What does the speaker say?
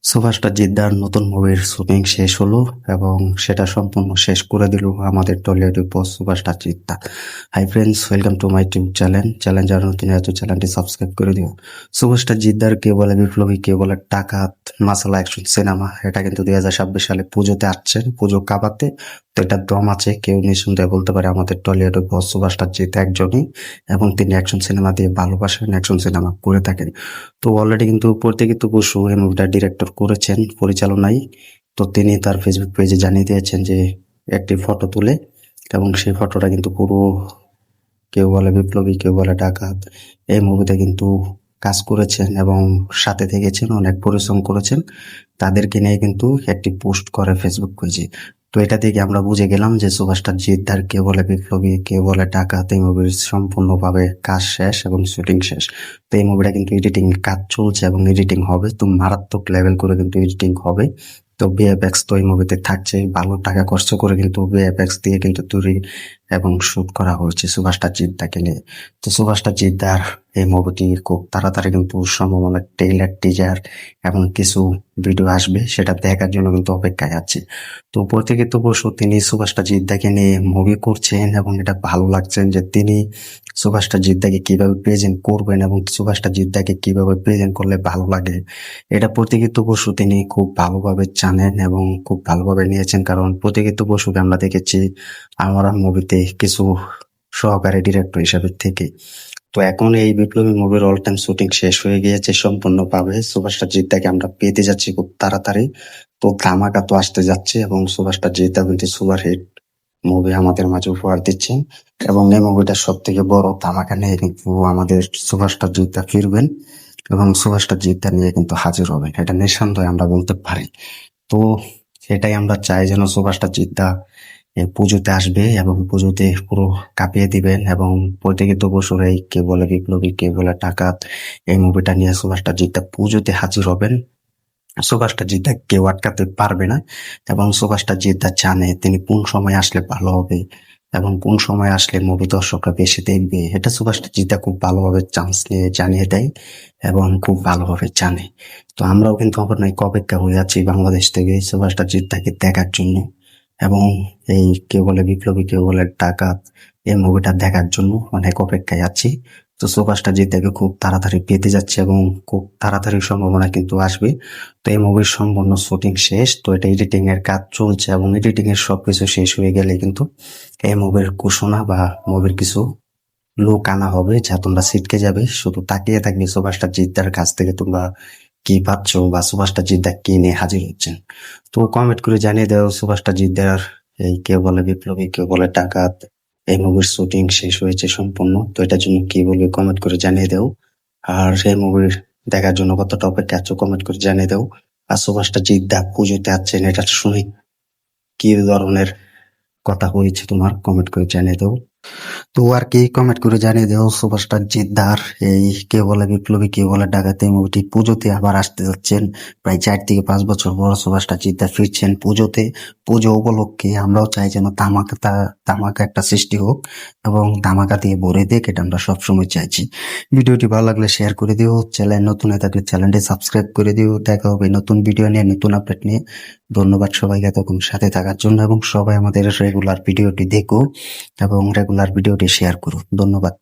Superstar জিদ্দার নতুন মুভির shooting শেষ হলো এবং সেটা সম্পূর্ণ শেষ করে দিল আমাদের Tollywood boss superstar Jeddah. Hi friends, welcome to my YouTube channel যারা নতুন আছে চ্যানেলটি সাবস্ক্রাইব করে দিও। সুপারস্টার জিদ্দার কে বলে বিপ্লবী, কে বলে ডাকাত, মাসালা অ্যাকশন সিনেমা, এটা কিন্তু 2026 সালে পুজোতে আসছে, পুজো কাবাতে। তো এটার দম আছে, কেউ নিঃসন্দেহে বলতে পারে আমাদের টলিউড বস সুপারস্টার জিদ্দা একজনই, এবং তিনি অ্যাকশন সিনেমা দিয়ে ভালোবাসেন, অ্যাকশন সিনেমা করে থাকেন। তো অলরেডি কিন্তু প্রত্যেকিত বসু এই মুভিটা ডিরেক্টর করেছেন, পরিচালনায়। তো তিনি তার ফেসবুক পেজে জানিয়ে দিয়েছেন যে একটি ফটো তুলে, এবং সেই ফটোটা কিন্তু পুরো, কেউ বলে বিপ্লবী, কেউ বলে ডাকাত, এই মুভিতে কিন্তু কাজ করেছেন এবং সাথে থেকেছেন, অনেক পরিশ্রম করেছেন, তাদেরকে নিয়ে কিন্তু একটি পোস্ট করে ফেসবুক পেজে। তো এটা থেকে আমরা বুঝে গেলাম যে সুপারস্টার জিদ্দার কে বলে বিপ্লবী, কে বলে ডাকাত, এই মুভির সম্পূর্ণভাবে কাজ শেষ এবং শুটিং শেষ। তো এই মুভিটা কিন্তু এডিটিং কাজ চলছে এবং এডিটিং হবে, তো মারাত্মক লেভেল করে কিন্তু এডিটিং হবে। তো ভিএফএক্স তো এই মুভিতে থাকছে, ভালো টাকা খরচ করে কিন্তু ভিএফএক্স দিয়ে কিন্তু তৈরি এবং শুট করা হয়েছে সুপারস্টার জিদ্দাকে নিয়ে। তো সুপারস্টার জিদ্দার এই মুভিটি খুব তাড়াতাড়ি কিন্তু সম্ভাবনা ট্রেইলার, টিজার এবং কিছু ভিডিও আসবে, সেটা দেখার জন্য কিন্তু অপেক্ষায় আছে। তো প্রত্যেকিত বসু তিনি সুপারস্টার জিদ্দাকে নিয়ে মুভি করছেন এবং এটা ভালো লাগছেন যে তিনি সুপারস্টার জিদ্দাকে কিভাবে প্রেজেন্ট করবেন এবং সুপারস্টার জিদ্দাকে কিভাবে প্রেজেন্ট করলে ভালো লাগে, এটা প্রত্যেকিত বসু তিনি খুব ভালোভাবে জানেন এবং খুব ভালোভাবে নিয়েছেন। কারণ প্রত্যেকিত বসুকে আমরা দেখেছি আমরা মুভিতে কিছু সহকারী ডিরেক্টর হিসাবে থেকে। তো এখন এই বিপ্লবী মুভির অল টাইম শুটিং শেষ হয়ে গিয়েছে সম্পূর্ণভাবে, সুপারস্টার জিদ্দাকে আমরা পেতে যাচ্ছি খুব তাড়াতাড়ি। তো ধামাকা তো আসতে যাচ্ছে এবং সুপারস্টার জিদ্দা কিন্তু সুপার হিট মুভি আমাদের মাঝে উপহার দিচ্ছেন, এবং এই মুভিটার সব থেকে বড় ধামাকা নিয়ে কিন্তু আমাদের সুপারস্টার জিদ্দা ফিরবেন এবং সুপারস্টার জিদ্দা নিয়ে কিন্তু হাজির হবে, এটা নিঃসন্দেহে আমরা বলতে পারি। তো সেটাই আমরা চাই যেন সুপারস্টার জিদ্দা এই পুজোতে আসবে এবং পুজোতে পুরো কাঁপিয়ে দিবেন, এবং প্রত্যেকিত বছর এই কে বলে বিপ্লবী, কে বলে ডাকাত, এই মুভিটা নিয়ে সুপারস্টার জিদ্দা পুজোতে হাজির হবেন। সুপারস্টার জিদ্দা কেউ আটকাতে পারবে না, এবং সুপারস্টার জিদ্দা জানে তিনি কোন সময় আসলে ভালো হবে এবং কোন সময় আসলে মুভি দর্শকরা বেশি দেখবে, এটা সুপারস্টার জিদ্দা খুব ভালোভাবে চান্স নিয়ে জানিয়ে দেয় এবং খুব ভালোভাবে জানে। তো আমরাও কিন্তু অনেক অপেক্ষা হয়ে আছি বাংলাদেশ থেকে সুপারস্টার জিদ্দাকে দেখার জন্য, এবং এই কে বলে বিপ্লবী, কে বলে ডাকাত, এই মুভিটা দেখার জন্য অনেক অপেক্ষায় আছি। তো সুপারস্টার জিদ্দাকে খুব তাড়াতাড়ি পেতে যাচ্ছে এবং খুব তাড়াতাড়ি সম্ভাবনা কিন্তু আসবে। তো এই মুভির সম্পূর্ণ শুটিং শেষ, তো এটা এডিটিং এর কাজ চলছে এবং এডিটিং এর সবকিছু শেষ হয়ে গেলে কিন্তু এই মুভির ঘোষণা বা মুভির কিছু লুক আনা হবে, যা তোমরা ছিটকে যাবে, শুধু তাকিয়ে থাকবে সুপারস্টার জিদ্দার কাছ থেকে তোমরা কি পাচ্ছ বা সুপারস্টার জিদ্দা কি নিয়ে হাজির হচ্ছেন। তো কমেন্ট করে জানিয়ে দাও সুপারস্টার জিদ্দার এই কে বলে বিপ্লবী, কে বলে ডাকাত, এই মুভির শুটিং শেষ হয়েছে সম্পূর্ণ, তো এটার জন্য কি বলবে কমেন্ট করে জানিয়ে দাও। আর এই মুভির দেখার জন্য কতটা অপেক্ষা আছো কমেন্ট করে জানিয়ে দাও। আর সুপারস্টার জিদ্দা পুজোতে আছেন, এটা শুনে কি ধরনের কথা হয়েছে তোমার কমেন্ট করে জানিয়ে দাও। তো আর কি কমেন্ট করে জানিয়ে দেও সুপারস্টার জিদ্দার এই কে বলে বিপ্লবী, কে বলে ডাকাতে মুভিটি পুজোতে আবার আসতে যাচ্ছেন। প্রায় 4 থেকে 5 বছর পর সুপারস্টার জিদ্দার ফিরছেন পুজোতে। পুজো উপলক্ষে আমরাও চাই যেন ধামাকা একটা সৃষ্টি হোক এবং ধামাকা দিয়ে ভরে দেখ, এটা আমরা সবসময় চাইছি। ভিডিওটি ভালো লাগলে শেয়ার করে দিও, চ্যানেল নতুন হয়ে থাকলে চ্যানেলটি সাবস্ক্রাইব করে দিও। দেখা হবে নতুন ভিডিও নিয়ে, নতুন আপডেট নিয়ে। ধন্যবাদ সবাইকে এতক্ষণ সাথে থাকার জন্য, এবং সবাই আমাদের রেগুলার ভিডিওটি দেখো এবং রেগুলার ভিডিওটি শেয়ার করো। ধন্যবাদ।